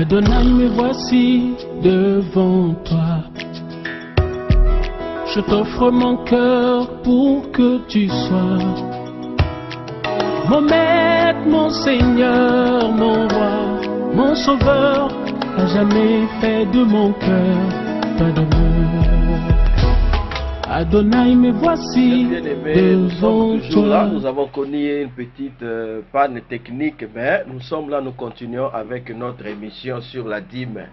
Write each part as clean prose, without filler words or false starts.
Adonai, me voici devant toi. Je t'offre mon cœur pour que tu sois mon maître, mon Seigneur, mon roi, mon sauveur. À jamais fait de mon cœur ta demeure. Adonai, me voici devant toi. Là, nous avons connu une petite panne technique, mais nous sommes là, nous continuons avec notre émission sur la dîme.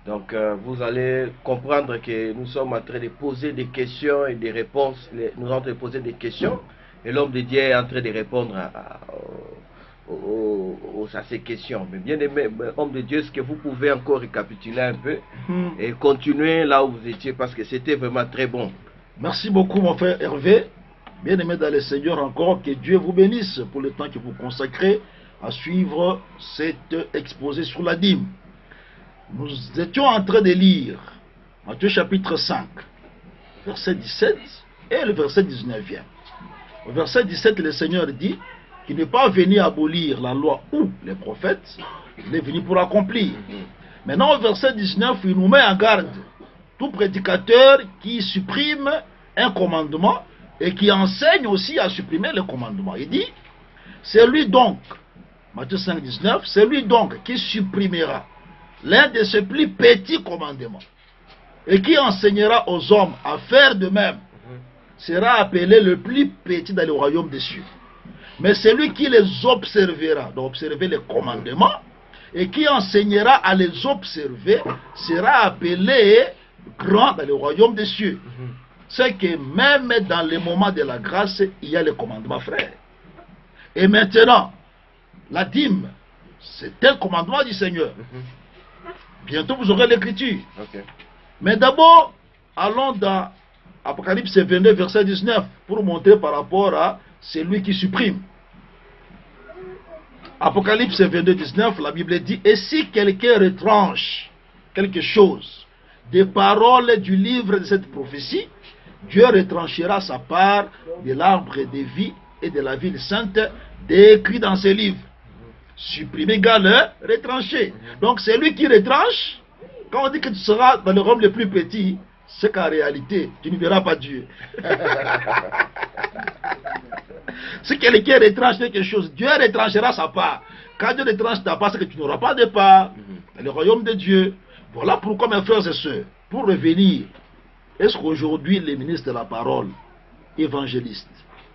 Donc vous allez comprendre que nous sommes en train de poser des questions et des réponses. Nous sommes en train de poser des questions et l'homme de Dieu est en train de répondre à ces questions. Mais bien aimé, homme de Dieu, est-ce que vous pouvez encore récapituler un peu et continuer là où vous étiez, parce que c'était vraiment très bon. Merci beaucoup mon frère Hervé. Bien aimé dans le Seigneur encore, que Dieu vous bénisse pour le temps que vous consacrez à suivre cet exposé sur la dîme. Nous étions en train de lire Matthieu chapitre 5, verset 17 et le verset 19e. Au verset 17, le Seigneur dit qu'il n'est pas venu abolir la loi ou les prophètes, il est venu pour accomplir. Maintenant, au verset 19, il nous met en garde tout prédicateur qui supprime un commandement et qui enseigne aussi à supprimer le commandement. Il dit, c'est lui donc, Matthieu 5, 19, c'est lui donc qui supprimera l'un de ses plus petits commandements et qui enseignera aux hommes à faire de même, sera appelé le plus petit dans le royaume des cieux. Mais celui qui les observera, donc observer les commandements, et qui enseignera à les observer, sera appelé grand dans le royaume des cieux. C'est que même dans les moments de la grâce, il y a les commandements, frères. Et maintenant, la dîme, c'est un commandement du Seigneur. Bientôt vous aurez l'écriture. Mais d'abord, allons dans Apocalypse 22, verset 19, pour montrer par rapport à celui qui supprime. Apocalypse 22, 19, la Bible dit, et si quelqu'un retranche quelque chose des paroles du livre de cette prophétie, Dieu retranchera sa part de l'arbre de vie et de la ville sainte décrit dans ce livre. Supprimer égale retrancher. Donc c'est lui qui retranche. Quand on dit que tu seras dans le royaume le plus petit, c'est qu'en réalité, tu ne verras pas Dieu. Si quelqu'un retranche quelque chose, Dieu retranchera sa part. Quand Dieu retranche ta part, c'est que tu n'auras pas de part dans le royaume de Dieu. Voilà pourquoi, mes frères et sœurs, pour revenir, est-ce qu'aujourd'hui les ministres de la parole, évangélistes,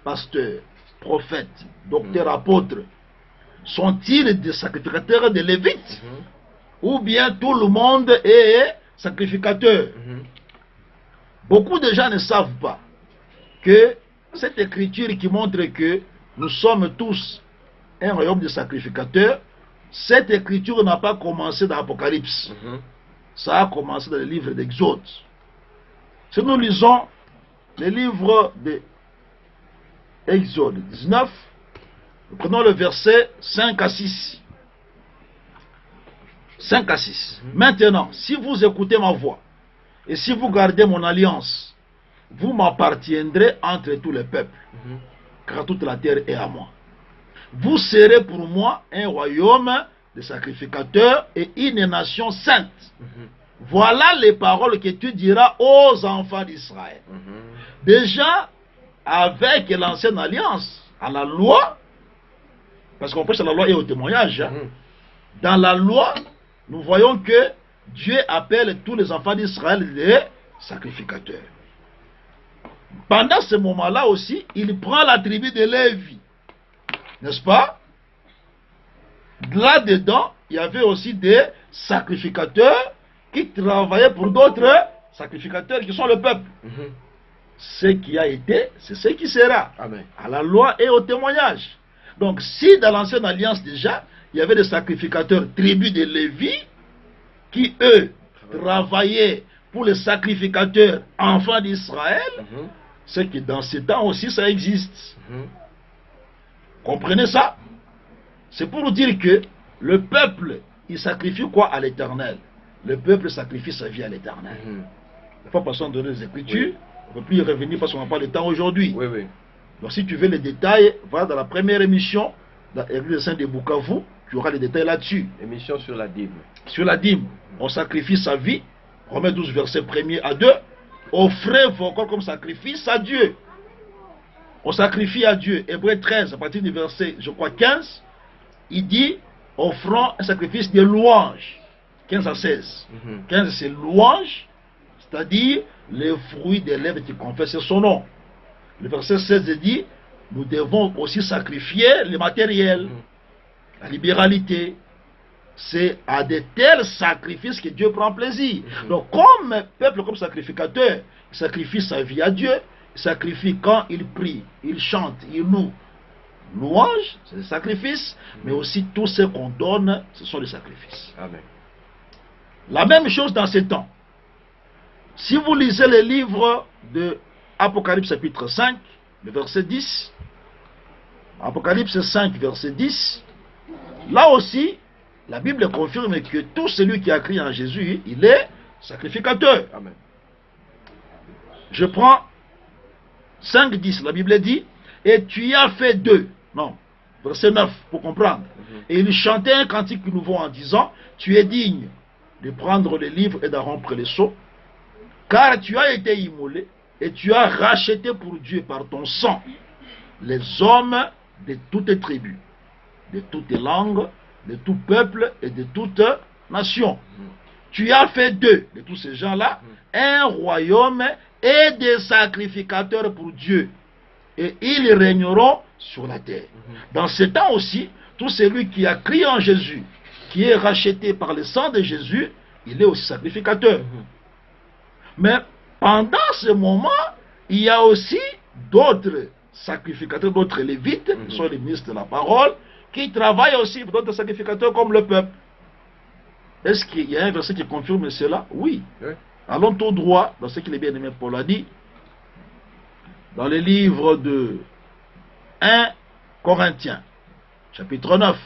pasteurs, prophètes, docteurs, apôtres, sont-ils des sacrificateurs de Lévites? Ou bien tout le monde est sacrificateur? Beaucoup de gens ne savent pas que cette écriture qui montre que nous sommes tous un royaume de sacrificateurs, cette écriture n'a pas commencé dans l'Apocalypse. Ça a commencé dans le livre d'Exode. Si nous lisons le livre d'Exode 19, nous prenons le verset 5 à 6. 5 à 6. Maintenant, si vous écoutez ma voix, et si vous gardez mon alliance, vous m'appartiendrez entre tous les peuples, car toute la terre est à moi. Vous serez pour moi un royaume de sacrificateurs et une nation sainte. Voilà les paroles que tu diras aux enfants d'Israël. Déjà, avec l'ancienne alliance, à la loi, parce qu'on prêche à la loi et au témoignage, dans la loi, nous voyons que Dieu appelle tous les enfants d'Israël des sacrificateurs. Pendant ce moment-là aussi, il prend la tribu de Lévi. N'est-ce pas? Là-dedans, il y avait aussi des sacrificateurs qui travaillaient pour d'autres sacrificateurs qui sont le peuple. Ce qui a été, c'est ce qui sera. Amen. À la loi et au témoignage. Donc, si dans l'ancienne alliance déjà, il y avait des sacrificateurs tribus de Lévi qui, eux, travaillaient pour les sacrificateurs enfants d'Israël, c'est que dans ces temps aussi, ça existe. Comprenez ça? C'est pour nous dire que le peuple, il sacrifie quoi à l'Éternel? Le peuple sacrifie sa vie à l'Éternel. Il ne faut pas passer dans les Écritures. On ne peut plus y revenir parce qu'on n'a pas le temps aujourd'hui. Donc si tu veux les détails, va dans la première émission, dans l'église de Saint de Bukavu, tu auras les détails là-dessus. Émission sur la dîme. Sur la dîme, on sacrifie sa vie. Romains 12, verset 1er à 2. Offrez vos corps comme sacrifice à Dieu. On sacrifie à Dieu. Hébreux 13, à partir du verset, je crois, 15, il dit, offrant un sacrifice de louange. 15 à 16. 15, c'est louange, c'est-à-dire les fruits des lèvres qui confessent son nom. Le verset 16 dit, nous devons aussi sacrifier le matériel, la libéralité. C'est à de tels sacrifices que Dieu prend plaisir. Donc, comme peuple, comme sacrificateur, il sacrifie sa vie à Dieu, il sacrifie quand il prie, il chante, il loue. Louange, c'est des sacrifices, mais aussi tout ce qu'on donne, ce sont des sacrifices. Amen. La même chose dans ces temps. Si vous lisez le livre de Apocalypse chapitre 5, le verset 10, Apocalypse 5, verset 10, là aussi, la Bible confirme que tout celui qui a cru en Jésus, il est sacrificateur. Amen. Je prends 5, 10, la Bible dit, et tu y as fait deux. Non, verset 9, pour comprendre. Et il chantait un cantique nouveau en disant, tu es digne de prendre le livre et d'en rompre les sceaux, car tu as été immolé et tu as racheté pour Dieu par ton sang les hommes de toutes tribus, de toutes langues, de tout peuple et de toute nation. Tu as fait d'eux, de tous ces gens-là, un royaume et des sacrificateurs pour Dieu. Et ils régneront sur la terre. Dans ce temps aussi, tout celui qui a crié en Jésus, qui est racheté par le sang de Jésus, il est aussi sacrificateur. Mais pendant ce moment, il y a aussi d'autres sacrificateurs, d'autres lévites, qui sont les ministres de la parole, qui travaillent aussi pour d'autres sacrificateurs comme le peuple. Est-ce qu'il y a un verset qui confirme cela? Oui. Allons tout droit dans ce qu'il est bien aimé Paul a dit, dans le livre de 1 Corinthiens, chapitre 9.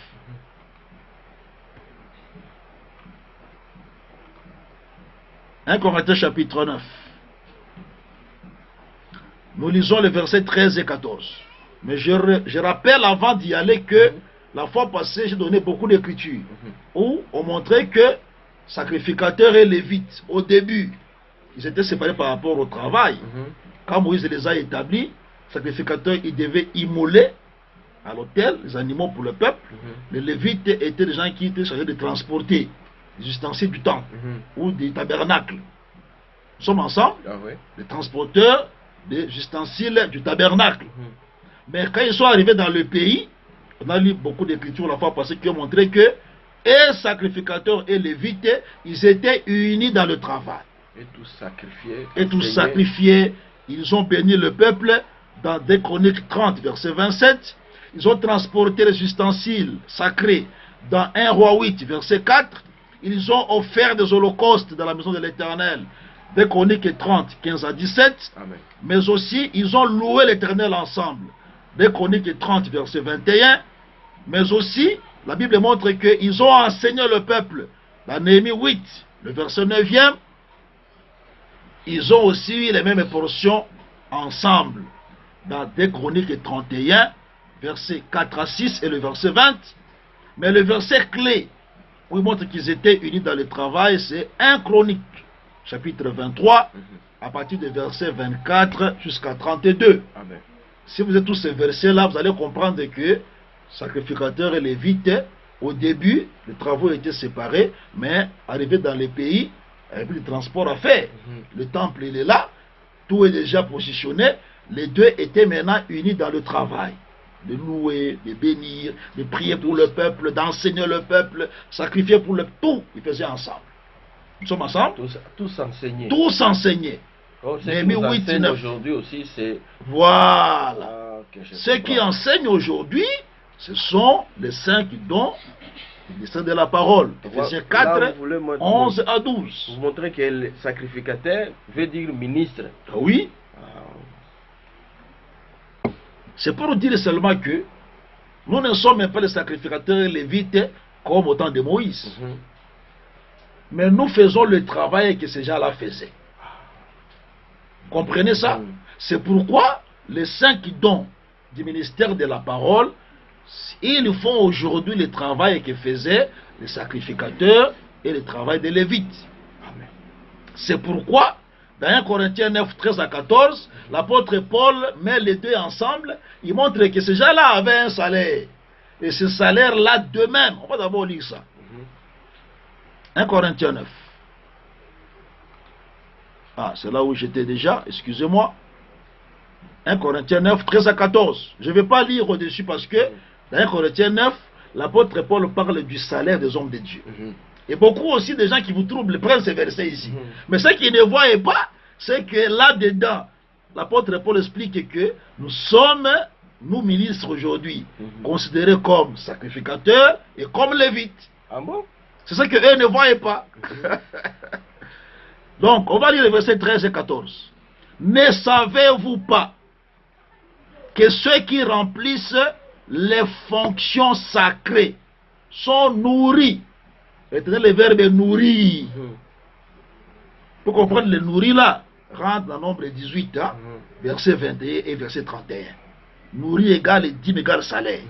« 1 Corinthiens chapitre 9. Nous lisons les versets 13 et 14. Mais je rappelle avant d'y aller que la fois passée, j'ai donné beaucoup d'écritures où on montrait que sacrificateurs et lévites, au début, ils étaient séparés par rapport au travail. Quand Moïse les a établis, sacrificateurs, ils devaient immoler à l'autel les animaux pour le peuple. Les lévites étaient des gens qui étaient chargés de transporter les ustensiles du temple ou des tabernacles. Nous sommes ensemble, les transporteurs des ustensiles du tabernacle. Mais quand ils sont arrivés dans le pays, on a lu beaucoup d'écritures la fois passée qui ont montré que les sacrificateurs et lévites, ils étaient unis dans le travail. Et tous sacrifiés. Et tous sacrifiés. Ils ont béni le peuple dans 2 Chroniques 30, verset 27. Ils ont transporté les ustensiles sacrés dans 1 Roi 8, verset 4. Ils ont offert des holocaustes dans la maison de l'Éternel. 2 Chroniques 30, 15 à 17. Amen. Mais aussi, ils ont loué l'Éternel ensemble. 2 Chroniques 30, verset 21. Mais aussi, la Bible montre qu'ils ont enseigné le peuple. Dans Néhémie 8, le verset 9e, ils ont aussi eu les mêmes portions ensemble. Dans 2 Chroniques 31, verset 4 à 6 et le verset 20. Mais le verset clé, où il montre qu'ils étaient unis dans le travail, c'est 1 Chronique, chapitre 23, à partir du verset 24 jusqu'à 32. Amen. Si vous êtes tous ces versets-là, vous allez comprendre que sacrificateurs et lévites, au début, les travaux étaient séparés, mais arrivés dans les pays, il y avait plus de transport à faire. Le temple, il est là, tout est déjà positionné. Les deux étaient maintenant unis dans le travail. De louer, de bénir, de prier pour le peuple, d'enseigner le peuple, sacrifier pour le tout. Ils faisaient ensemble. Nous sommes ensemble? Tous enseignés. Tous enseignés. Néhémie 8, 9. Aujourd'hui aussi, c'est... Voilà. Ceux qui enseignent aujourd'hui, ce sont les saints qui donnent les saints de la parole. Ephésiens 4, 11 à 12. Vous montrez que le sacrificateur veut dire ministre. Oui. C'est pour dire seulement que nous ne sommes pas les sacrificateurs lévites comme au temps de Moïse. Mais nous faisons le travail que ces gens-là faisaient. Comprenez ça? C'est pourquoi les saints qui donnent du ministère de la parole, Ils font aujourd'hui le travail que faisaient les sacrificateurs et le travail des Lévites. C'est pourquoi, dans 1 Corinthiens 9, 13 à 14, l'apôtre Paul met les deux ensemble. Il montre que ces gens-là avaient un salaire. Et ce salaire-là, d'eux-mêmes, on va d'abord lire ça. 1 Corinthiens 9. Ah, c'est là où j'étais déjà, excusez-moi. 1 Corinthiens 9, 13 à 14. Je ne vais pas lire au-dessus parce que dans 1 Corinthiens 9, l'apôtre Paul parle du salaire des hommes de Dieu. Et beaucoup aussi de gens qui vous troublent prennent ces versets ici. Mais ceux qui ne voient pas, c'est que là-dedans, l'apôtre Paul explique que nous sommes, nous ministres aujourd'hui, considérés comme sacrificateurs et comme lévites. Ah bon? C'est ce qu'eux ne voient pas. Donc, on va lire les versets 13 et 14. Ne savez-vous pas que ceux qui remplissent les fonctions sacrées sont nourris? Retenez le verbe nourrir. Pour comprendre le nourrir là, rentre dans nombre 18, hein, verset 21 et verset 31. Nourrir égale dîme égale salaire.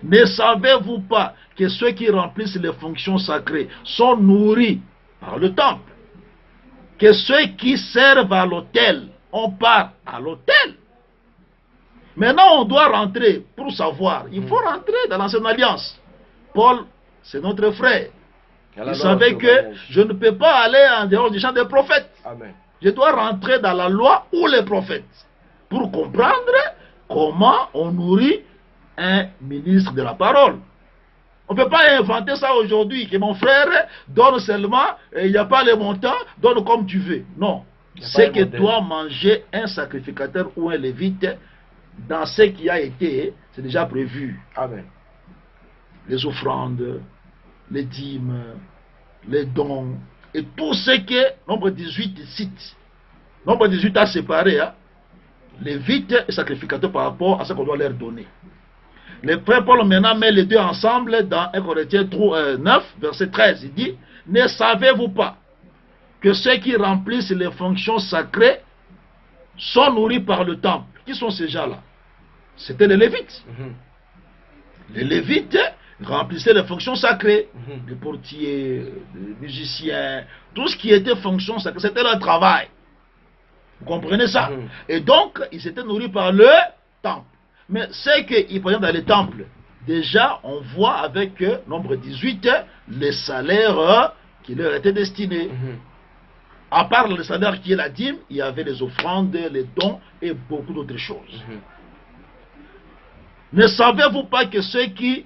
Ne savez-vous pas que ceux qui remplissent les fonctions sacrées sont nourris par le temple? Que ceux qui servent à l'autel, on part à l'autel. Maintenant, on doit rentrer pour savoir. Il faut rentrer dans l'ancienne alliance. Paul, c'est notre frère. Il savait que je ne peux pas aller en dehors du champ des prophètes. Amen. Je dois rentrer dans la loi ou les prophètes pour comprendre comment on nourrit un ministre de la parole. On ne peut pas inventer ça aujourd'hui, que mon frère donne seulement, il n'y a pas les montants, donne comme tu veux. Non. C'est que doit manger un sacrificateur ou un lévite dans ce qui a été, c'est déjà prévu. Amen. Les offrandes, les dîmes, les dons, et tout ce que nombre 18 cite. Nombre 18 a séparé, hein, lévites et sacrificateurs par rapport à ce qu'on doit leur donner. Le frère Paul maintenant met les deux ensemble dans 1 Corinthiens 9, verset 13. Il dit, ne savez-vous pas que ceux qui remplissent les fonctions sacrées sont nourris par le temple? Qui sont ces gens-là? C'était les Lévites. Les Lévites remplissaient les fonctions sacrées. Les portiers, les musiciens, tout ce qui était fonction sacrée, c'était leur travail. Vous comprenez ça? Et donc, ils étaient nourris par le temple. Mais c'est qu'ils prenaient dans les temples. Déjà, on voit avec nombre 18 les salaires qui leur étaient destinés. À part le salaire qui est la dîme, il y avait les offrandes, les dons et beaucoup d'autres choses. Ne savez-vous pas que ceux qui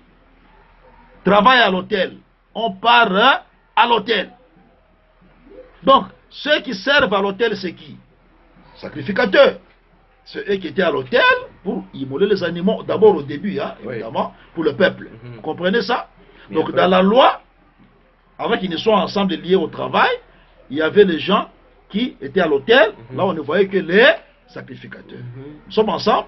travaillent à l'autel, on part à l'autel? Donc, ceux qui servent à l'autel, c'est qui? Sacrificateurs. C'est eux qui étaient à l'autel pour immoler les animaux, d'abord au début, hein, évidemment, pour le peuple. Vous comprenez ça? Donc, dans la loi, avant qu'ils ne soient ensemble liés au travail, il y avait les gens qui étaient à l'autel. Là, on ne voyait que les sacrificateurs. Nous sommes ensemble.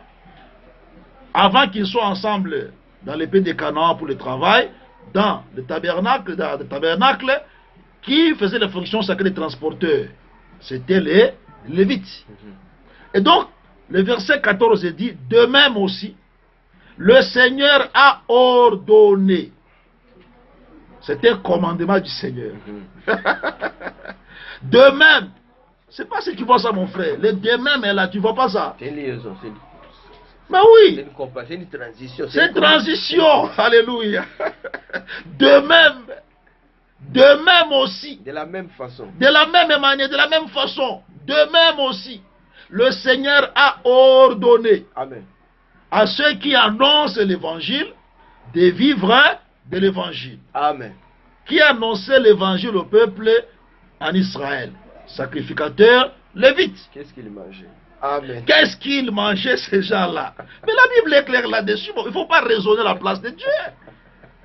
Avant qu'ils soient ensemble dans les pays de Canaan pour le travail, dans le tabernacle, qui faisait les fonctions sacrées des transporteurs, c'était les Lévites. Et donc, le verset 14 dit, de même aussi, le Seigneur a ordonné. C'était un commandement du Seigneur. De même, c'est pas si tu vois ça, mon frère. Le de même est là, tu vois pas ça. C'est une liaison, c'est mais oui. C'est une transition. C'est une transition. Alléluia. De même aussi. De la même façon. De la même manière, de la même façon. De même aussi. Le Seigneur a ordonné. Amen. À ceux qui annoncent l'évangile de vivre de l'évangile. Amen. Qui annonçait l'évangile au peuple en Israël? Sacrificateurs, lévites. Qu'est-ce qu'ils mangeaient? Amen. Qu'est-ce qu'ils mangeaient ces gens-là? Mais la Bible est claire là-dessus. Il ne faut pas raisonner la place de Dieu.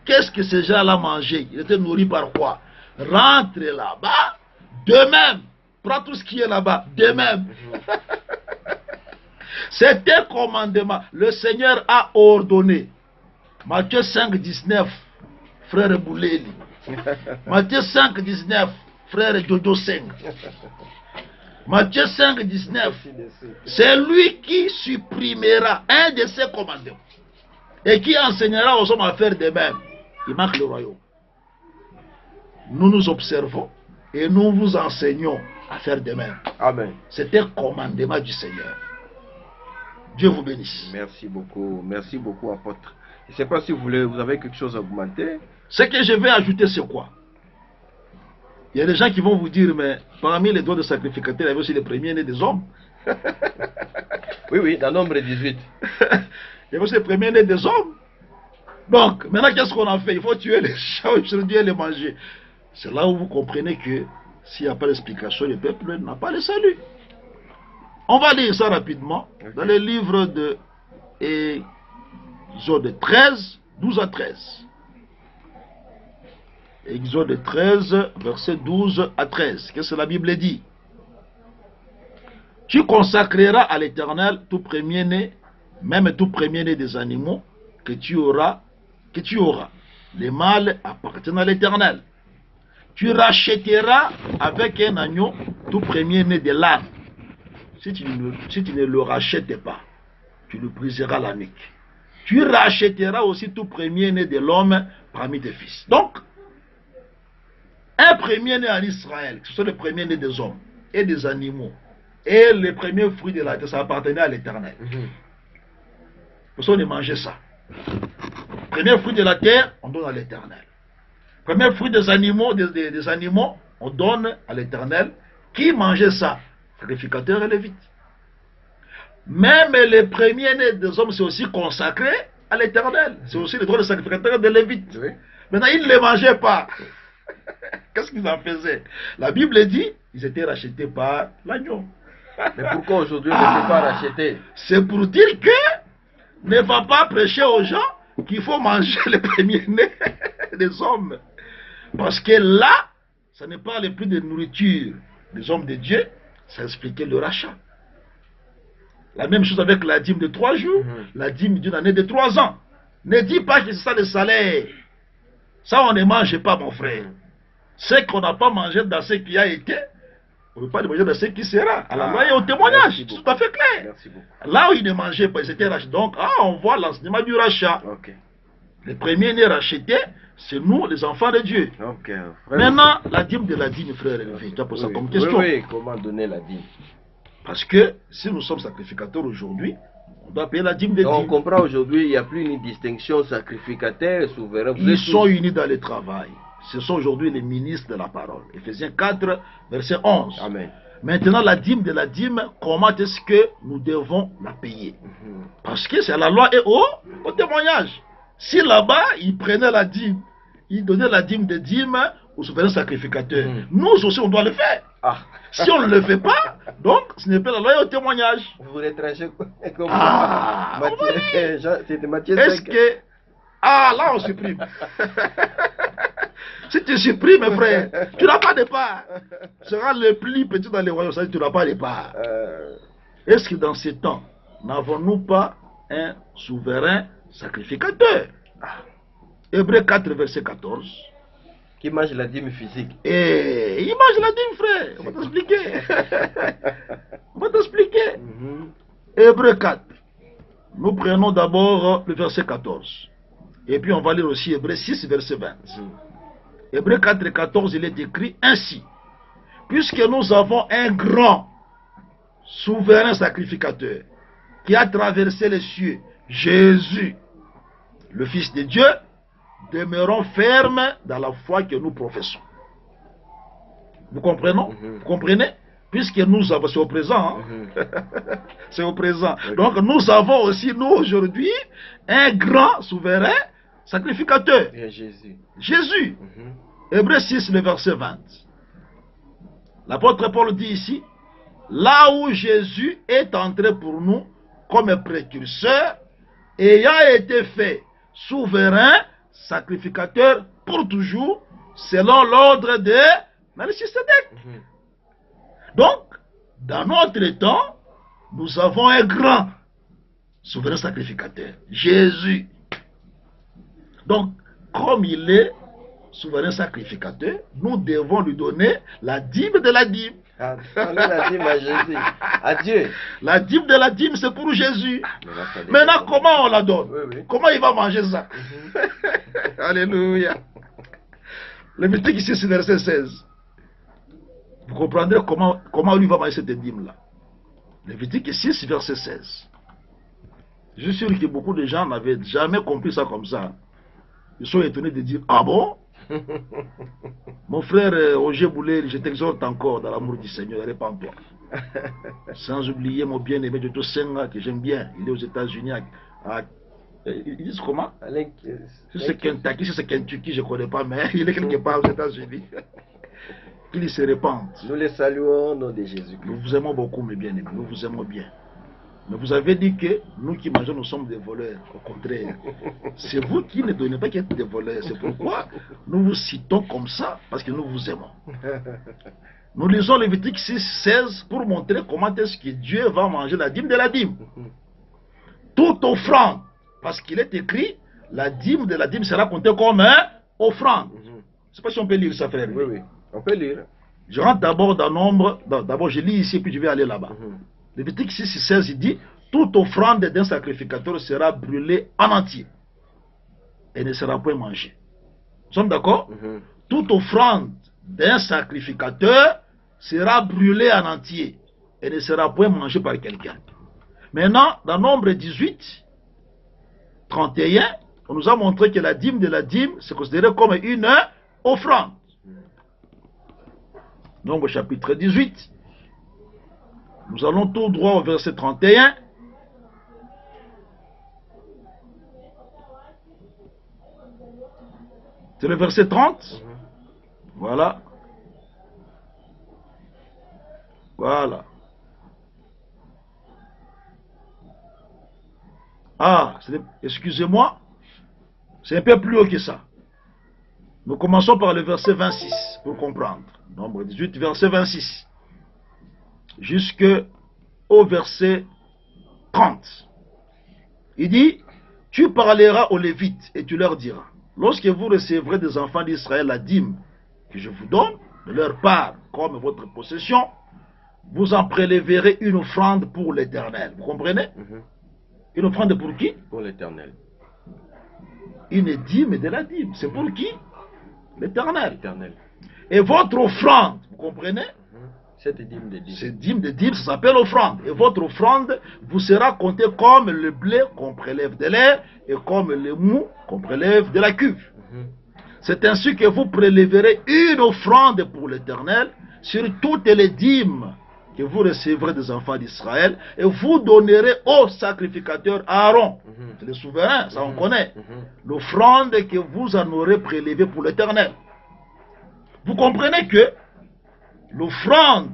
Qu'est-ce que ces gens-là mangeaient? Ils étaient nourris par quoi? Rentre là-bas. De même. Prends tout ce qui est là-bas. De même. C'est un commandement. Le Seigneur a ordonné. Matthieu 5, 19. Frère Bouleli. Matthieu 5, 19. Frère Jojo 5. Matthieu 5, 19. C'est lui qui supprimera un de ses commandements. et qui enseignera aux hommes à faire de même, il marque le royaume. Nous nous observons et nous vous enseignons à faire de même. Amen. C'est un commandement du Seigneur. Dieu vous bénisse. Merci beaucoup, apôtre. Je ne sais pas si vous avez quelque chose à augmenter. Ce que je vais ajouter, c'est quoi? Il y a des gens qui vont vous dire, mais parmi les droits de sacrificateur, il y avait aussi les premiers-nés des hommes. Oui, dans Nombre 18. Il y avait aussi les premiers-nés des hommes. Donc, maintenant, qu'est-ce qu'on a fait? Il faut tuer les chats aujourd'hui et les manger. C'est là où vous comprenez que s'il n'y a pas d'explication, le peuple n'a pas le salut. On va lire ça rapidement dans le livre de Exode 13, 12 à 13. Exode 13, verset 12 à 13. Qu'est-ce que la Bible dit? Tu consacreras à l'Éternel tout premier-né, même tout premier-né des animaux que tu auras. Les mâles appartiennent à l'Éternel. Tu rachèteras avec un agneau tout premier-né de l'âne. Si tu ne le rachètes pas, tu le briseras la nuque. Tu rachèteras aussi tout premier-né de l'homme parmi tes fils. Donc, un premier-né en Israël, ce sont les premiers-nés des hommes et des animaux, et les premiers fruits de la terre, ça appartenait à l'Éternel. Personne ne mangeait ça. Premier fruit de la terre, on donne à l'Éternel. Premier fruit des animaux, des animaux, on donne à l'Éternel. Qui mangeait ça? Sacrificateur et lévite. Même les premiers-nés des hommes, c'est aussi consacré à l'Éternel. C'est aussi le droit de sacrificateur et de lévite. Oui. Maintenant, ils ne les mangeaient pas. Qu'est-ce qu'ils en faisaient? La Bible dit, ils étaient rachetés par l'agneau. Mais pourquoi aujourd'hui on ne peut pas racheter? C'est pour dire que ne va pas prêcher aux gens qu'il faut manger les premiers-nés des hommes. Parce que là, ça ne parle plus de nourriture des hommes de Dieu, ça expliquait le rachat. La même chose avec la dîme de 3 jours, la dîme d'une année de 3 ans. Ne dis pas que c'est ça le salaire. Ça, on ne mange pas, mon frère. Ce qu'on n'a pas mangé dans ce qui a été, on ne peut pas le manger dans ce qui sera. À la loi et au témoignage, c'est tout à fait clair. Là où ils ne mangeaient pas, ils étaient rachetés. Donc, on voit l'enseignement du rachat. Les premiers-nés rachetés, c'est nous, les enfants de Dieu. Maintenant, la dîme de la dîme, frère, tu as posé ça comme question. Oui, comment donner la dîme? Parce que si nous sommes sacrificateurs aujourd'hui, on doit payer la dîme de dîme. On comprend aujourd'hui, il n'y a plus une distinction sacrificateur, souverain. Ils sont unis dans le travail. Ce sont aujourd'hui les ministres de la parole. Éphésiens 4, verset 11. Amen. Maintenant, la dîme de la dîme, comment est-ce que nous devons la payer? Parce que c'est à la loi et au témoignage. Si là-bas, ils prenaient la dîme, ils donnaient la dîme de dîme au souverain sacrificateur. Nous aussi, on doit le faire. Si on ne le fait pas, donc ce n'est pas la loi et au témoignage. Vous voulez trancher comme c'était Matthieu 5. Est-ce que... là on supprime. Si tu supprimes, frère, tu n'as pas de part. Tu seras le plus petit dans les royaumes, tu n'as pas de part. Est-ce que dans ces temps, n'avons-nous pas un souverain sacrificateur? Hébreux 4, verset 14. Qui mange la dîme physique. Et il mange la dîme, frère. On va t'expliquer. On va t'expliquer. Hébreux 4. Nous prenons d'abord le verset 14. Et puis on va lire aussi Hébreux 6, verset 20. Hébreux 4 et 14, il est écrit ainsi. Puisque nous avons un grand souverain sacrificateur qui a traversé les cieux, Jésus, le Fils de Dieu, demeurons fermes dans la foi que nous professons. Vous comprenez? Vous comprenez? Puisque nous avons, c'est au présent, c'est au présent. Donc nous avons aussi, nous aujourd'hui, un grand souverain sacrificateur. Jésus. Jésus. Hébreux 6, le verset 20. L'apôtre Paul dit ici, là où Jésus est entré pour nous comme précurseur, ayant été fait souverain, sacrificateur pour toujours, selon l'ordre de Melchisédek. Donc, dans notre temps, nous avons un grand souverain sacrificateur, Jésus. Donc, comme il est souverain sacrificateur, nous devons lui donner la dîme de la dîme. Donnez la dîme à Jésus. À Dieu. La dîme de la dîme, c'est pour Jésus. Mais Maintenant, comment on la donne? Oui, oui. Comment il va manger ça? Alléluia. Lévitique ici, c'est verset 16. Vous comprendrez comment lui va manger cette dîme-là. Lévitique 6, verset 16. Je suis sûr que beaucoup de gens n'avaient jamais compris ça comme ça. Ils sont étonnés de dire, ah bon? Mon frère Roger Boulet, je t'exhorte encore dans l'amour du Seigneur, répands-toi. Sans oublier mon bien-aimé de Senga, que j'aime bien. Il est aux États-Unis. Ils disent comment? Si c'est Kentucky, si c'est Kentucky, je ne connais pas, mais il est quelque part aux États-Unis. Qu'il se répande. Nous les saluons au nom de Jésus. Nous vous aimons beaucoup, mes bien-aimés. Nous vous aimons bien. Mais vous avez dit que nous qui mangeons, nous sommes des voleurs. Au contraire, c'est vous qui ne donnez pas qu'être des voleurs. C'est pourquoi nous vous citons comme ça, parce que nous vous aimons. Nous lisons Lévitique 6, 16 pour montrer comment est-ce que Dieu va manger la dîme de la dîme. Toute offrande, parce qu'il est écrit, la dîme de la dîme sera comptée comme offrande. Je ne sais pas si on peut lire ça, frère. Oui, oui, on peut lire. Je rentre d'abord dans Nombre, d'abord je lis ici, puis je vais aller là-bas. Lévitique 6, 16, il dit, toute offrande d'un sacrificateur sera brûlée en entier et ne sera point mangée. Nous sommes d'accord? Toute offrande d'un sacrificateur sera brûlée en entier et ne sera point mangée par quelqu'un. Maintenant, dans Nombre 18, 31, on nous a montré que la dîme de la dîme, c'est considéré comme une offrande. Nombre chapitre 18. Nous allons tout droit au verset 31. C'est le verset 30. Voilà. Voilà. Ah, excusez-moi. C'est un peu plus haut que ça. Nous commençons par le verset 26 pour comprendre. Nombre 18, verset 26. Jusqu'au verset 30. Il dit, tu parleras aux Lévites et tu leur diras, lorsque vous recevrez des enfants d'Israël la dîme que je vous donne, de leur part comme votre possession, vous en prélèverez une offrande pour l'Éternel. Vous comprenez? Une offrande pour qui? Pour l'Éternel. Une dîme de la dîme. C'est pour qui? L'Éternel. Et votre offrande, vous comprenez? Cette dîme de dîme. Cette dîme de dîme, ça s'appelle offrande. Et votre offrande vous sera comptée comme le blé qu'on prélève de l'air et comme le mou qu'on prélève de la cuve. C'est ainsi que vous prélèverez une offrande pour l'Éternel sur toutes les dîmes que vous recevrez des enfants d'Israël et vous donnerez au sacrificateur Aaron. C'est le souverain, ça on connaît. L'offrande que vous en aurez prélevée pour l'Éternel. Vous comprenez que l'offrande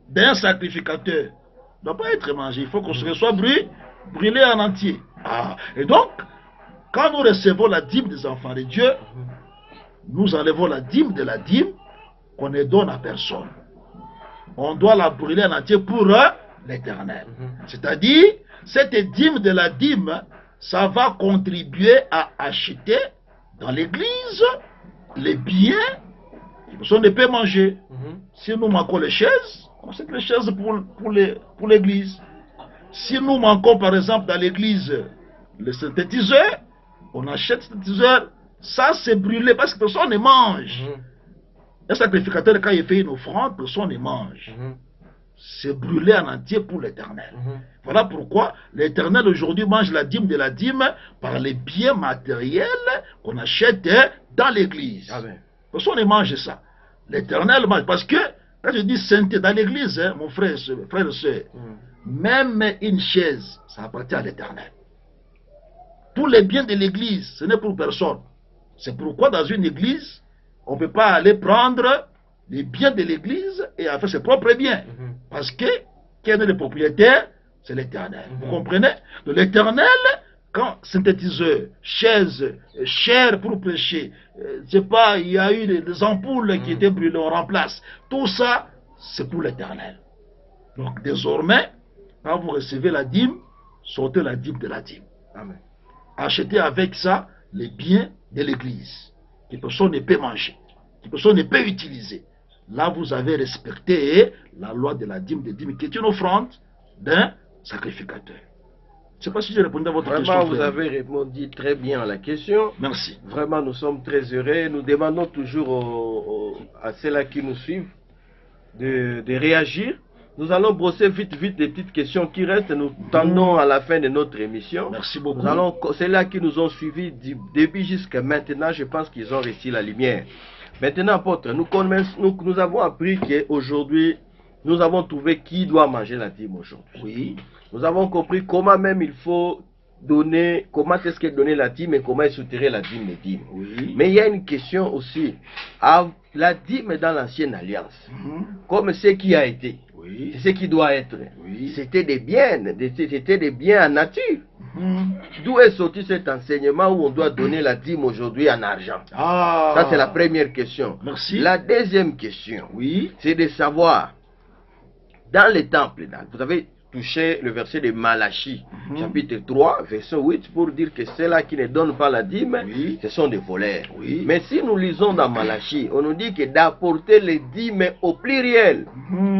d'un sacrificateur ne doit pas être mangée. Il faut qu'on se soit brûlé en entier. Et donc, quand nous recevons la dîme des enfants de Dieu, nous enlevons la dîme de la dîme qu'on ne donne à personne. On doit la brûler en entier pour l'Éternel. C'est-à-dire, cette dîme de la dîme, ça va contribuer à acheter dans l'église les biens que personne ne peut manger. Si nous manquons les chaises, on achète les chaises pour l'église. Si nous manquons par exemple dans l'église le synthétiseur, on achète le synthétiseur. Ça c'est brûlé parce que personne ne mange. Un sacrificateur, quand il fait une offrande, personne ne mange. C'est brûlé en entier pour l'Éternel. Voilà pourquoi l'Éternel aujourd'hui mange la dîme de la dîme par les biens matériels qu'on achète dans l'église. Personne ne mange ça. L'Éternel mange. Parce que, quand je dis sainteté dans l'église, mon frère et soeur, même une chaise, ça appartient à l'Éternel. Tous les biens de l'église, ce n'est pour personne. C'est pourquoi dans une église, on ne peut pas aller prendre les biens de l'église et en faire ses propres biens. Parce que, qui est le propriétaire? C'est l'Éternel. Vous comprenez? L'Éternel, quand synthétiseur, chaise, chair pour prêcher, je sais pas, il y a eu des ampoules qui étaient brûlées, on remplace. Tout ça, c'est pour l'Éternel. Donc désormais, quand vous recevez la dîme, sortez la dîme de la dîme. Amen. Achetez avec ça les biens de l'église, que personne ne peut manger, que personne ne peut utiliser. là vous avez respecté la loi de la dîme, qui est une offrande d'un sacrificateur. Je ne sais pas si j'ai répondu à votre question. Vraiment, vous avez répondu très bien à la question. Merci. Vraiment, nous sommes très heureux. Nous demandons toujours à ceux-là qui nous suivent de réagir. Nous allons brosser vite les petites questions qui restent. Nous tendons à la fin de notre émission. Merci beaucoup. Ceux-là qui nous ont suivis du début jusqu'à maintenant, je pense qu'ils ont réussi la lumière. Maintenant, apôtre, nous avons appris qu'aujourd'hui, nous avons trouvé qui doit manger la dîme aujourd'hui. Oui. Nous avons compris comment même il faut donner, comment est-ce qu'est donner la dîme et comment est soutirer la dîme des dîmes. Oui. Mais il y a une question aussi. La dîme dans l'ancienne alliance, comme ce qui a été, c'est ce qui doit être. C'était des biens, c'était des biens en nature. D'où est sorti cet enseignement où on doit donner la dîme aujourd'hui en argent? Ça, c'est la première question. Merci. La deuxième question, c'est de savoir, dans les temples, vous avez touché le verset de Malachie, chapitre 3, verset 8, pour dire que ceux-là qui ne donnent pas la dîme, ce sont des voleurs. Mais si nous lisons dans Malachie, on nous dit que d'apporter les dîmes au pluriel.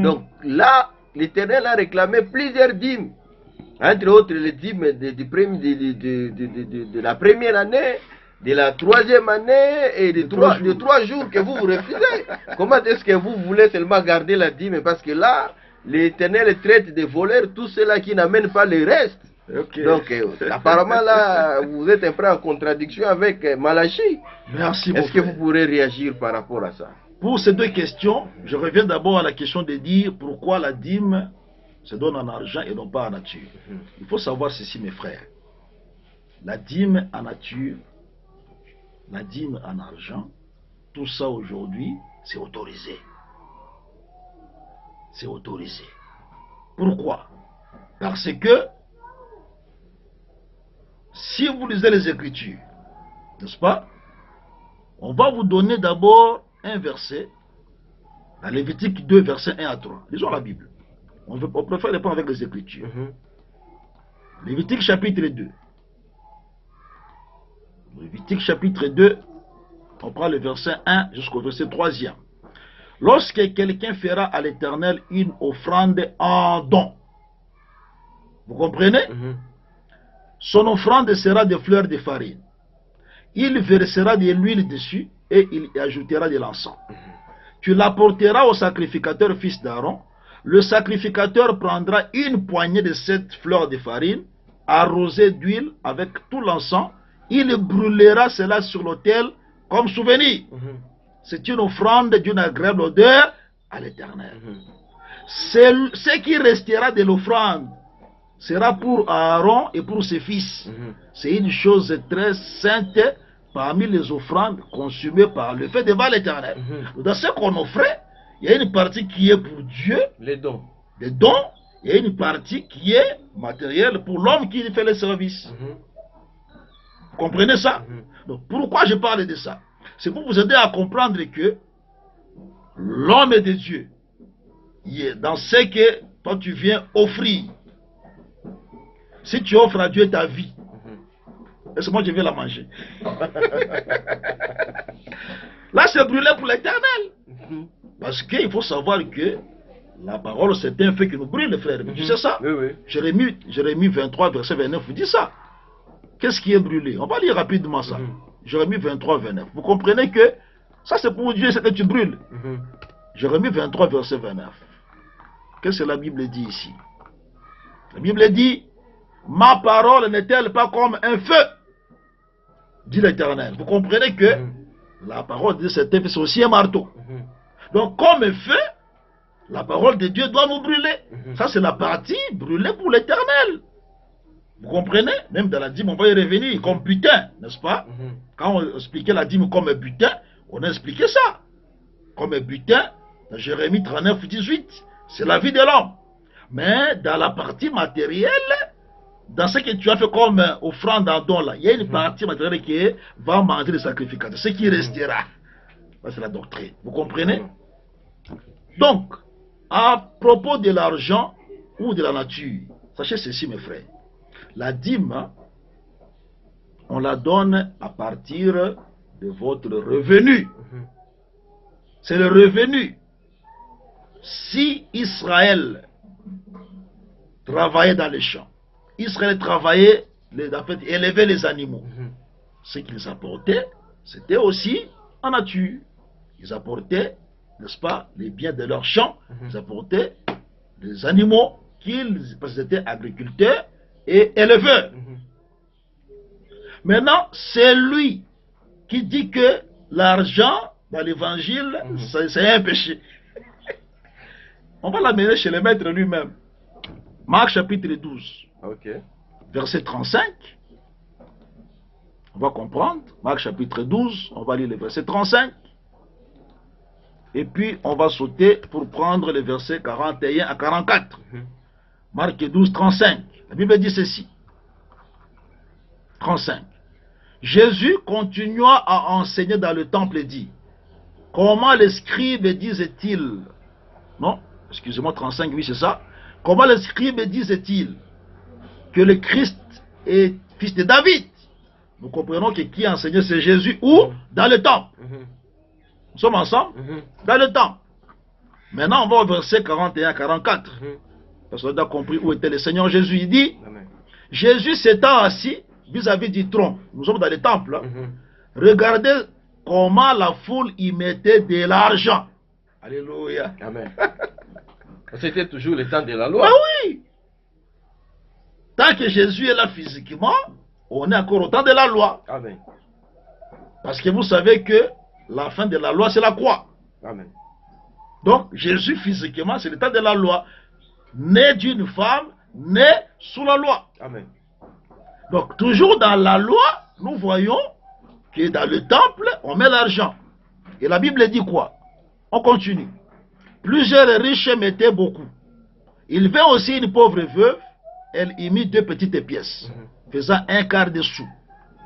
Donc là, l'Éternel a réclamé plusieurs dîmes. Entre autres, les dîmes de la première année, de la troisième année et de 3 jours que vous refusez. Comment est-ce que vous voulez seulement garder la dîme? Parce que là, l'Éternel traite des voleurs tous ceux-là qui n'amènent pas le reste. Donc, apparemment, là, vous êtes un peu en contradiction avec Malachie. Merci. Est-ce que vous pourrez réagir par rapport à ça? Pour ces deux questions, je reviens d'abord à la question de dire pourquoi la dîme se donne en argent et non pas en nature. Il faut savoir ceci, mes frères. La dîme en nature, la dîme en argent, tout ça aujourd'hui, c'est autorisé. C'est autorisé. Pourquoi? Parce que si vous lisez les Écritures, n'est-ce pas? On va vous donner d'abord un verset, dans Lévitique 2, versets 1 à 3. Lisons la Bible. On préfère répondre avec les Écritures. Lévitique chapitre 2. Lévitique chapitre 2, on prend le verset 1 jusqu'au verset 3e. Lorsque quelqu'un fera à l'Éternel une offrande en don, vous comprenez? Son offrande sera des fleurs de farine. Il versera de l'huile dessus et il y ajoutera de l'encens. Tu l'apporteras au sacrificateur fils d'Aaron. Le sacrificateur prendra une poignée de cette fleur de farine, arrosée d'huile avec tout l'encens. Il brûlera cela sur l'autel comme souvenir. C'est une offrande d'une agréable odeur à l'Éternel. Ce qui restera de l'offrande sera pour Aaron et pour ses fils. C'est une chose très sainte parmi les offrandes consumées par le feu devant l'Éternel. Dans ce qu'on offrait, il y a une partie qui est pour Dieu, les dons. Les dons, il y a une partie qui est matérielle pour l'homme qui fait le service. Vous comprenez ça? Donc, pourquoi je parle de ça? C'est pour vous aider à comprendre que l'homme est de Dieu. Il est dans ce que toi tu viens offrir. Si tu offres à Dieu ta vie, est-ce que moi je vais la manger? Là c'est brûlé pour l'Éternel. Parce qu'il faut savoir que la parole c'est un feu qui nous brûle, frère. Tu sais ça? Jérémie 23, verset 29 vous dit ça. Qu'est-ce qui est brûlé? On va lire rapidement ça. Jérémie 23, 29. Vous comprenez que ça c'est pour Dieu, c'est que tu brûles. Jérémie 23, verset 29. Qu'est-ce que la Bible dit ici? La Bible dit: ma parole n'est-elle pas comme un feu? Dit l'Éternel. Vous comprenez que la parole de cet feu, c'est aussi un marteau. Donc, comme un feu, la parole de Dieu doit nous brûler. Ça, c'est la partie brûlée pour l'Éternel. Vous comprenez? Même dans la dîme, on va y revenir comme butin, n'est-ce pas? Quand on expliquait la dîme comme un butin, on a expliqué ça. Comme un butin, dans Jérémie 39, 18, c'est la vie de l'homme. Mais dans la partie matérielle, dans ce que tu as fait comme offrande en don là, il y a une partie matérielle qui va manger le sacrificateur, ce qui restera. C'est la doctrine. Vous comprenez? Donc, à propos de l'argent ou de la nature, sachez ceci mes frères. La dîme, on la donne à partir de votre revenu. C'est le revenu. si Israël travaillait dans les champs, Israël travaillait, en fait, élevait les animaux, ce qu'ils apportaient, c'était aussi en nature. Ils apportaient, n'est-ce pas, les biens de leurs champs, ils apportaient des animaux parce qu'ils étaient agriculteurs et éleveurs. Maintenant, c'est lui qui dit que l'argent dans l'évangile, c'est un péché. On va l'amener chez le maître lui-même. Marc chapitre 12, verset 35. On va comprendre. Marc chapitre 12, on va lire le verset 35. Et puis, on va sauter pour prendre les versets 41 à 44. Marc 12, 35. La Bible dit ceci. 35. Jésus continua à enseigner dans le temple et dit, comment les scribes disaient-ils, non, excusez-moi, 35, oui c'est ça, comment les scribes disaient-ils que le Christ est fils de David? Nous comprenons que qui enseignait c'est Jésus, où? Dans le temple. Nous sommes ensemble? Dans le temple. Maintenant on va au verset 41 44, parce qu'on a compris où était le Seigneur Jésus. Il dit, Jésus s'étant assis vis-à-vis du trône, nous sommes dans le temple, regardez comment la foule y mettait de l'argent. Alléluia. Amen. C'était toujours le temps de la loi. Ah oui. Tant que Jésus est là physiquement, on est encore au temps de la loi. Amen. Parce que vous savez que la fin de la loi, c'est la croix. Amen. Donc, Jésus physiquement, c'est le temps de la loi. Né d'une femme, né sous la loi. Amen. Donc, toujours dans la loi, nous voyons que dans le temple, on met l'argent. Et la Bible dit quoi? On continue. Plusieurs riches mettaient beaucoup. Il vint aussi une pauvre veuve, elle y mit 2 petites pièces, faisant 1/4 de sou.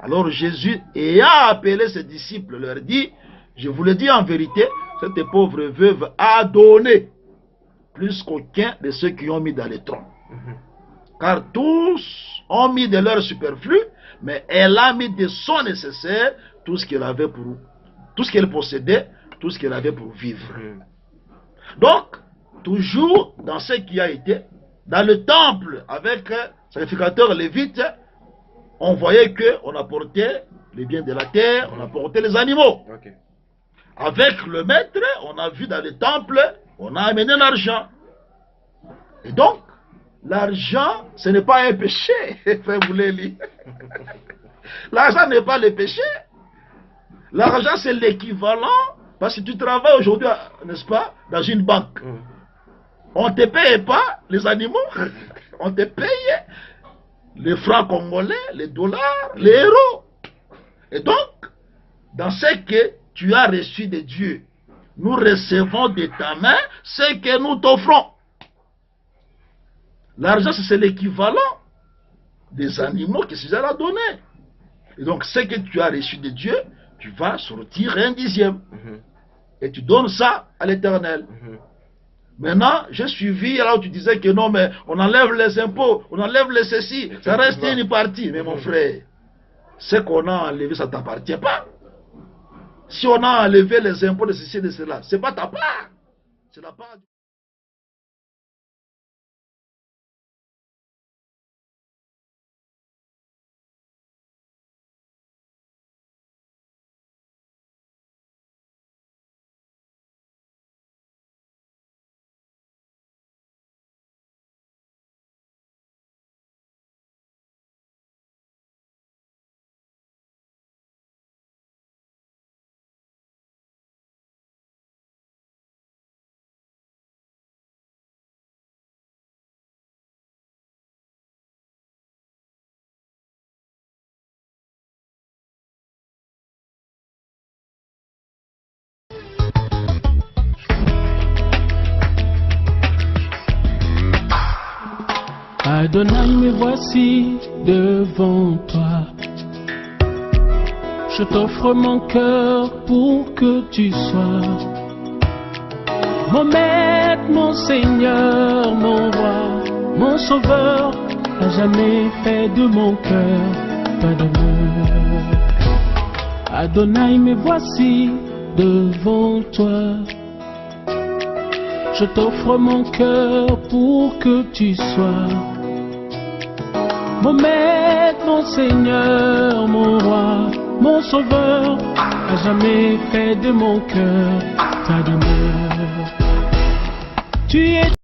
Alors Jésus, ayant appelé ses disciples, leur dit, je vous le dis en vérité, cette pauvre veuve a donné plus qu'aucun de ceux qui ont mis dans les troncs. Car tous ont mis de leur superflu, mais elle a mis de son nécessaire tout ce qu'elle avait pour, tout ce qu'elle possédait, tout ce qu'elle avait pour vivre. Donc, toujours dans ce qui a été, dans le temple, avec sacrificateur lévite, on voyait qu'on apportait les biens de la terre, on apportait les animaux. Avec le maître, on a vu dans le temple, on a amené l'argent. Et donc, l'argent, ce n'est pas un péché. L'argent n'est pas le péché. L'argent, c'est l'équivalent. Parce que tu travailles aujourd'hui, n'est-ce pas, dans une banque. On ne te paye pas les animaux. On te paye les francs congolais, les dollars, les euros. Et donc, dans ce que tu as reçu de Dieu, nous recevons de ta main ce que nous t'offrons. L'argent, c'est l'équivalent des animaux que César a donné. Et donc, ce que tu as reçu de Dieu, tu vas sortir 1/10. Et tu donnes ça à l'Éternel. Maintenant, j'ai suivi là où tu disais que non, mais on enlève les impôts, on enlève les ceci, ça reste une partie. Mais mon frère, ce qu'on a enlevé, ça ne t'appartient pas. Si on a enlevé les impôts de ceci et de cela, ce n'est pas ta part. C'est la part. Adonai, me voici devant toi. Je t'offre mon cœur pour que tu sois mon maître, mon Seigneur, mon roi, mon sauveur. À jamais fait de mon cœur ta demeure. Adonai, me voici devant toi. Je t'offre mon cœur pour que tu sois mon maître, mon Seigneur, mon roi, mon sauveur. À jamais fait de mon cœur ta demeure. Tu es